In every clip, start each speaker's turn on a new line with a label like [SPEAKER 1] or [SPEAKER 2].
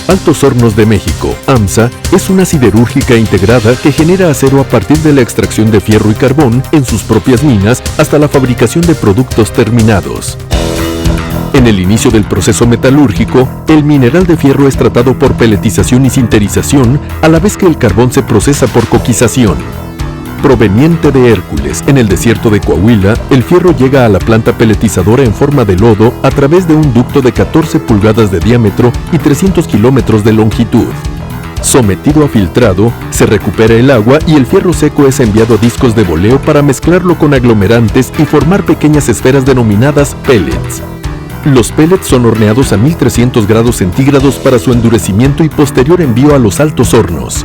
[SPEAKER 1] Altos Hornos de México, AMSA, es una siderúrgica integrada que genera acero a partir de la extracción de fierro y carbón en sus propias minas hasta la fabricación de productos terminados. En el inicio del proceso metalúrgico, el mineral de fierro es tratado por peletización y sinterización, a la vez que el carbón se procesa por coquización. Proveniente de Hércules, en el desierto de Coahuila, el fierro llega a la planta peletizadora en forma de lodo a través de un ducto de 14 pulgadas de diámetro y 300 kilómetros de longitud. Sometido a filtrado, se recupera el agua y el fierro seco es enviado a discos de boleo para mezclarlo con aglomerantes y formar pequeñas esferas denominadas pellets. Los pellets son horneados a 1300 grados centígrados para su endurecimiento y posterior envío a los altos hornos.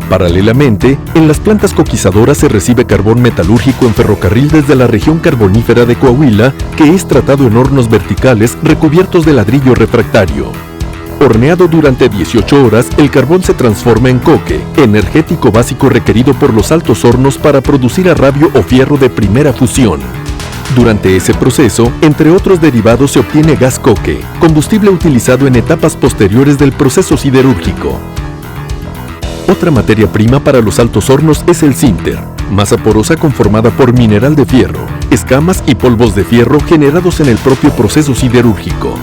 [SPEAKER 1] Paralelamente, en las plantas coquizadoras se recibe carbón metalúrgico en ferrocarril desde la región carbonífera de Coahuila, que es tratado en hornos verticales recubiertos de ladrillo refractario. Horneado durante 18 horas, el carbón se transforma en coque, energético básico requerido por los altos hornos para producir arrabio o fierro de primera fusión. Durante ese proceso, entre otros derivados, se obtiene gas coque, combustible utilizado en etapas posteriores del proceso siderúrgico. Otra materia prima para los altos hornos es el sinter, masa porosa conformada por mineral de fierro, escamas y polvos de fierro generados en el propio proceso siderúrgico.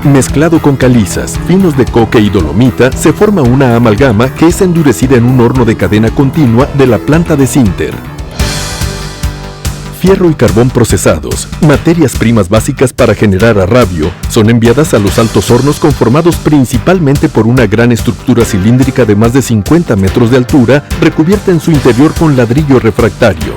[SPEAKER 1] Mezclado con calizas, finos de coque y dolomita, se forma una amalgama que es endurecida en un horno de cadena continua de la planta de sinter. Fierro y carbón procesados, materias primas básicas para generar arrabio, son enviadas a los altos hornos conformados principalmente por una gran estructura cilíndrica de más de 50 metros de altura, recubierta en su interior con ladrillo refractario.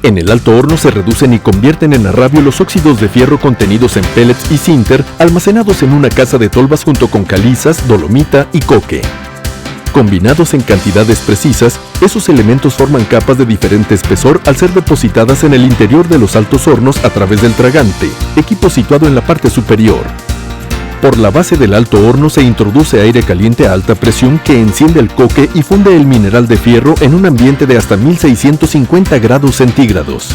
[SPEAKER 1] En el alto horno se reducen y convierten en arrabio los óxidos de fierro contenidos en pellets y sinter, almacenados en una casa de tolvas junto con calizas, dolomita y coque. Combinados en cantidades precisas, esos elementos forman capas de diferente espesor al ser depositadas en el interior de los altos hornos a través del tragante, equipo situado en la parte superior. Por la base del alto horno se introduce aire caliente a alta presión que enciende el coque y funde el mineral de fierro en un ambiente de hasta 1650 grados centígrados.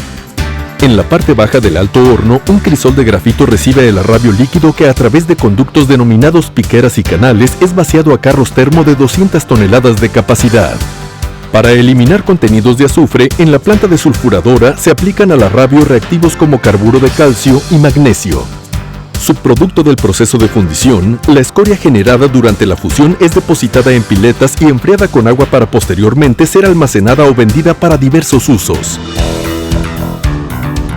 [SPEAKER 1] En la parte baja del alto horno, un crisol de grafito recibe el arrabio líquido que a través de conductos denominados piqueras y canales es vaciado a carros termo de 200 toneladas de capacidad. Para eliminar contenidos de azufre, en la planta desulfuradora se aplican al arrabio reactivos como carburo de calcio y magnesio. Subproducto del proceso de fundición, la escoria generada durante la fusión es depositada en piletas y enfriada con agua para posteriormente ser almacenada o vendida para diversos usos.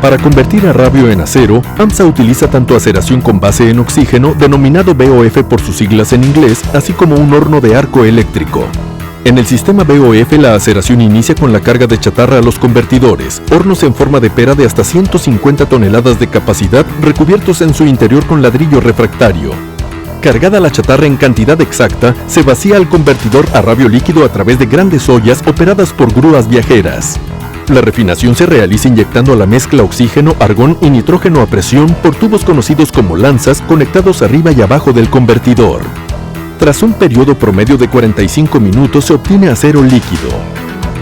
[SPEAKER 1] Para convertir arrabio en acero, AMSA utiliza tanto aceración con base en oxígeno, denominado BOF por sus siglas en inglés, así como un horno de arco eléctrico. En el sistema BOF, la aceración inicia con la carga de chatarra a los convertidores, hornos en forma de pera de hasta 150 toneladas de capacidad, recubiertos en su interior con ladrillo refractario. Cargada la chatarra en cantidad exacta, se vacía al convertidor arrabio líquido a través de grandes ollas operadas por grúas viajeras. La refinación se realiza inyectando a la mezcla oxígeno, argón y nitrógeno a presión por tubos conocidos como lanzas conectados arriba y abajo del convertidor. Tras un periodo promedio de 45 minutos se obtiene acero líquido.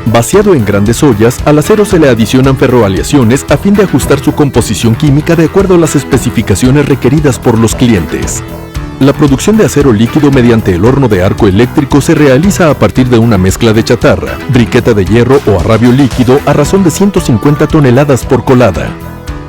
[SPEAKER 1] Vaciado en grandes ollas, al acero se le adicionan ferroaleaciones a fin de ajustar su composición química de acuerdo a las especificaciones requeridas por los clientes. La producción de acero líquido mediante el horno de arco eléctrico se realiza a partir de una mezcla de chatarra, briqueta de hierro o arrabio líquido a razón de 150 toneladas por colada.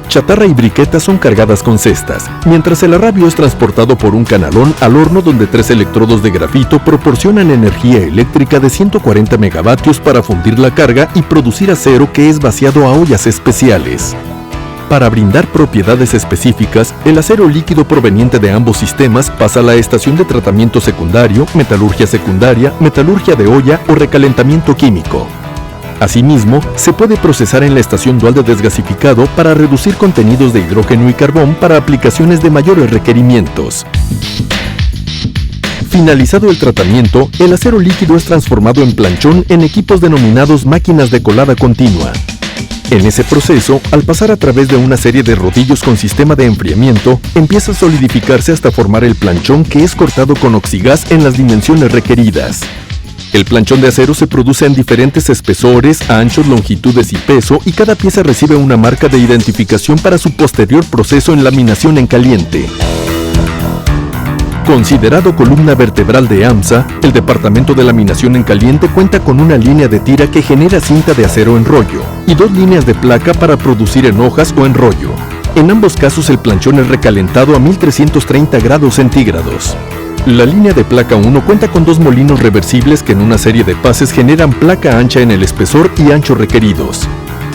[SPEAKER 1] Chatarra y briqueta son cargadas con cestas, mientras el arrabio es transportado por un canalón al horno donde 3 electrodos de grafito proporcionan energía eléctrica de 140 megavatios para fundir la carga y producir acero que es vaciado a ollas especiales. Para brindar propiedades específicas, el acero líquido proveniente de ambos sistemas pasa a la estación de tratamiento secundario, metalurgia de olla o recalentamiento químico. Asimismo, se puede procesar en la estación dual de desgasificado para reducir contenidos de hidrógeno y carbón para aplicaciones de mayores requerimientos. Finalizado el tratamiento, el acero líquido es transformado en planchón en equipos denominados máquinas de colada continua. En ese proceso, al pasar a través de una serie de rodillos con sistema de enfriamiento, empieza a solidificarse hasta formar el planchón que es cortado con oxigás en las dimensiones requeridas. El planchón de acero se produce en diferentes espesores, anchos, longitudes y peso, y cada pieza recibe una marca de identificación para su posterior proceso en laminación en caliente. Considerado columna vertebral de AMSA, el departamento de laminación en caliente cuenta con una línea de tira que genera cinta de acero en rollo y 2 líneas de placa para producir en hojas o en rollo. En ambos casos el planchón es recalentado a 1330 grados centígrados. La línea de placa 1 cuenta con 2 molinos reversibles que en una serie de pases generan placa ancha en el espesor y ancho requeridos.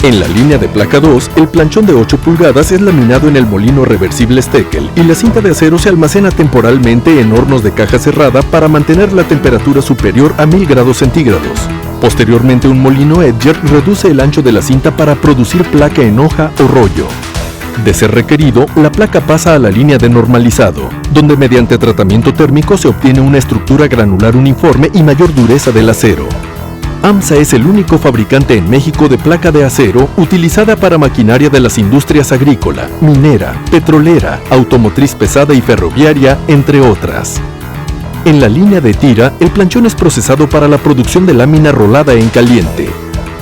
[SPEAKER 1] En la línea de placa 2, el planchón de 8 pulgadas es laminado en el molino reversible Steckel y la cinta de acero se almacena temporalmente en hornos de caja cerrada para mantener la temperatura superior a 1000 grados centígrados. Posteriormente, un molino Edger reduce el ancho de la cinta para producir placa en hoja o rollo. De ser requerido, la placa pasa a la línea de normalizado, donde mediante tratamiento térmico se obtiene una estructura granular uniforme y mayor dureza del acero. AMSA es el único fabricante en México de placa de acero utilizada para maquinaria de las industrias agrícola, minera, petrolera, automotriz pesada y ferroviaria, entre otras. En la línea de tira, el planchón es procesado para la producción de lámina rolada en caliente.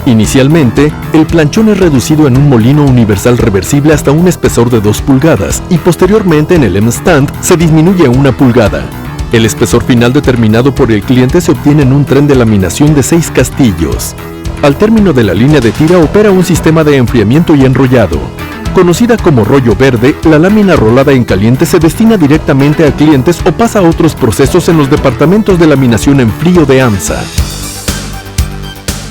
[SPEAKER 1] Inicialmente, el planchón es reducido en un molino universal reversible hasta un espesor de 2 pulgadas y posteriormente en el M-Stand se disminuye a 1 pulgada. El espesor final determinado por el cliente se obtiene en un tren de laminación de 6 castillos. Al término de la línea de tira opera un sistema de enfriamiento y enrollado. Conocida como rollo verde, la lámina rolada en caliente se destina directamente a clientes o pasa a otros procesos en los departamentos de laminación en frío de AMSA.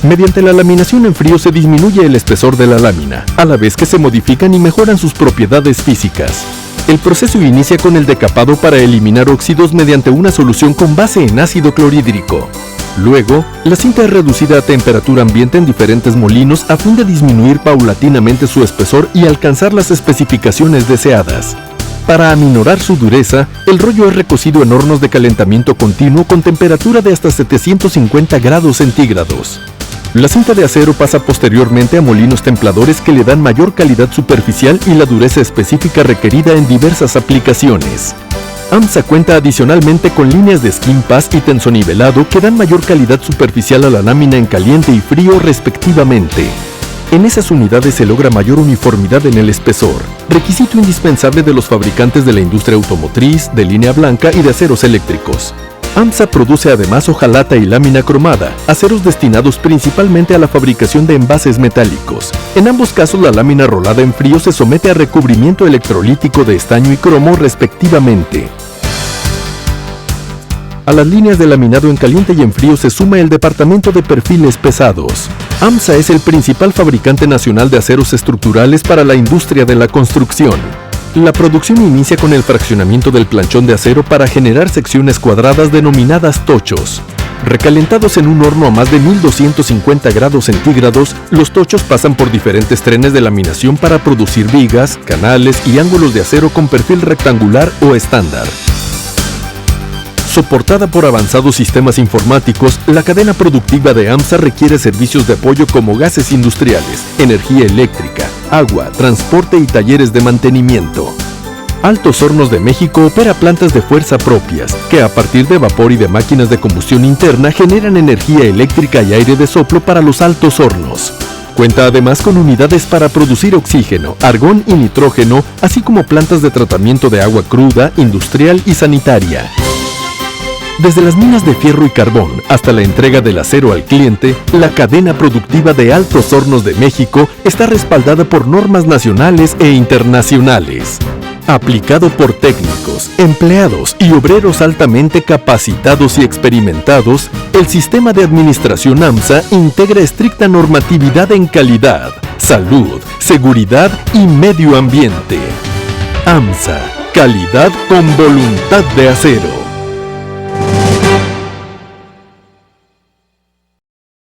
[SPEAKER 1] Mediante la laminación en frío se disminuye el espesor de la lámina, a la vez que se modifican y mejoran sus propiedades físicas. El proceso inicia con el decapado para eliminar óxidos mediante una solución con base en ácido clorhídrico. Luego, la cinta es reducida a temperatura ambiente en diferentes molinos a fin de disminuir paulatinamente su espesor y alcanzar las especificaciones deseadas. Para aminorar su dureza, el rollo es recocido en hornos de calentamiento continuo con temperatura de hasta 750 grados centígrados. La cinta de acero pasa posteriormente a molinos templadores que le dan mayor calidad superficial y la dureza específica requerida en diversas aplicaciones. AMSA cuenta adicionalmente con líneas de skin pass y tensonivelado que dan mayor calidad superficial a la lámina en caliente y frío respectivamente. En esas unidades se logra mayor uniformidad en el espesor, requisito indispensable de los fabricantes de la industria automotriz, de línea blanca y de aceros eléctricos. AMSA produce además hojalata y lámina cromada, aceros destinados principalmente a la fabricación de envases metálicos. En ambos casos la lámina rolada en frío se somete a recubrimiento electrolítico de estaño y cromo respectivamente. A las líneas de laminado en caliente y en frío se suma el departamento de perfiles pesados. AMSA es el principal fabricante nacional de aceros estructurales para la industria de la construcción. La producción inicia con el fraccionamiento del planchón de acero para generar secciones cuadradas denominadas tochos. Recalentados en un horno a más de 1250 grados centígrados, los tochos pasan por diferentes trenes de laminación para producir vigas, canales y ángulos de acero con perfil rectangular o estándar. Soportada por avanzados sistemas informáticos, la cadena productiva de AMSA requiere servicios de apoyo como gases industriales, energía eléctrica, agua, transporte y talleres de mantenimiento. Altos Hornos de México opera plantas de fuerza propias, que a partir de vapor y de máquinas de combustión interna generan energía eléctrica y aire de soplo para los altos hornos. Cuenta además con unidades para producir oxígeno, argón y nitrógeno, así como plantas de tratamiento de agua cruda, industrial y sanitaria. Desde las minas de fierro y carbón hasta la entrega del acero al cliente, la cadena productiva de Altos Hornos de México está respaldada por normas nacionales e internacionales. Aplicado por técnicos, empleados y obreros altamente capacitados y experimentados, el sistema de administración AMSA integra estricta normatividad en calidad, salud, seguridad y medio ambiente. AMSA, calidad con voluntad de acero.